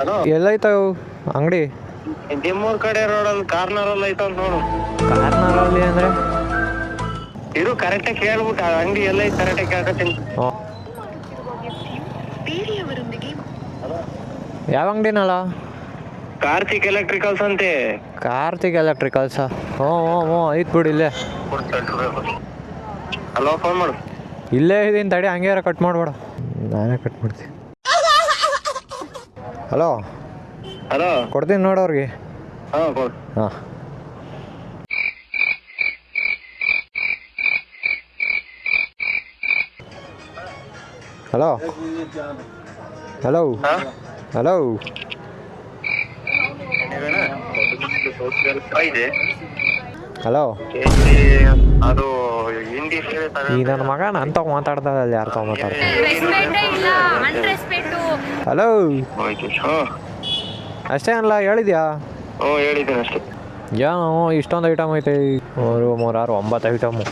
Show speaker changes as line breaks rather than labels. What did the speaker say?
Hello,
ಎಲ್ಲೈತಾವು ಅಂಗಡಿ?
ನಿಮ್ಮೂರ್ ಕಡೆ ರೋಡಲ್ಲಿ ಕಾರ್ನರಲ್ಲಿ ಐತಂತ ನೋಡು.
ಕಾರ್ನರಲ್ಲಿ ಅಂದರೆ
ಇದು ಕರೆಕ್ಟಾಗಿ ಕೇಳ್ಬಿಟ್ಟು ಆ ಅಂಗಡಿ ಎಲ್ಲೈತೆ ಕರೆಕ್ಟಾಗಿ ಕೇಳ್ಕೊತೀನಿ.
ಯಾವ ಅಂಗಡಿನಲ್ಲ?
ಕಾರ್ತಿಕ್ ಎಲೆಕ್ಟ್ರಿಕಲ್ಸ್ ಅಂತೆ.
ಕಾರ್ತಿಕ್ ಎಲೆಕ್ಟ್ರಿಕಲ್ಸಾ? ಹ್ಞೂ ಹ್ಞೂ ಹ್ಞೂ ಐತೆ ಬಿಡು ಇಲ್ಲೇ.
ಹಲೋ, ಫೋನ್ ಮಾಡು.
ಇಲ್ಲೇ ಇದೀನಿ ತಡಿ, ಹಂಗೆ ಕಟ್ ಮಾಡಬೇಡ, ನಾನೇ ಕಟ್ ಮಾಡ್ತೀನಿ. ಹಲೋ
ಹಲೋ,
ಕೊಡ್ತೀನಿ ನೋಡೋರಿಗೆ.
ಹಾಂ ಕೊಡು.
ಹಾಂ ಹಲೋ ಹಲೋ ಹಲೋ
ಇದೆ
ಹಲೋ.
ಅದು ಹಿಂದಿ
ಈ ನನ್ನ ಮಗ ನಾನು ತಗೊ ಮಾತಾಡ್ದ ಅಲ್ಲಿ ಯಾರು ತಗೊ ಮಾತಾಡ್ತಾರೆ? ಹಲೋ ಅಷ್ಟೇ ಅಲ್ಲ, ಹೇಳಿದ್ಯಾ?
ಹ್ಞೂ ಹೇಳಿದ್ದೀನಿ ಅಷ್ಟೇ.
ಏನೋ ಇಷ್ಟೊಂದು ಐಟಮ್ ಐತೆ, 3, 6, 9 ಐಟಮು.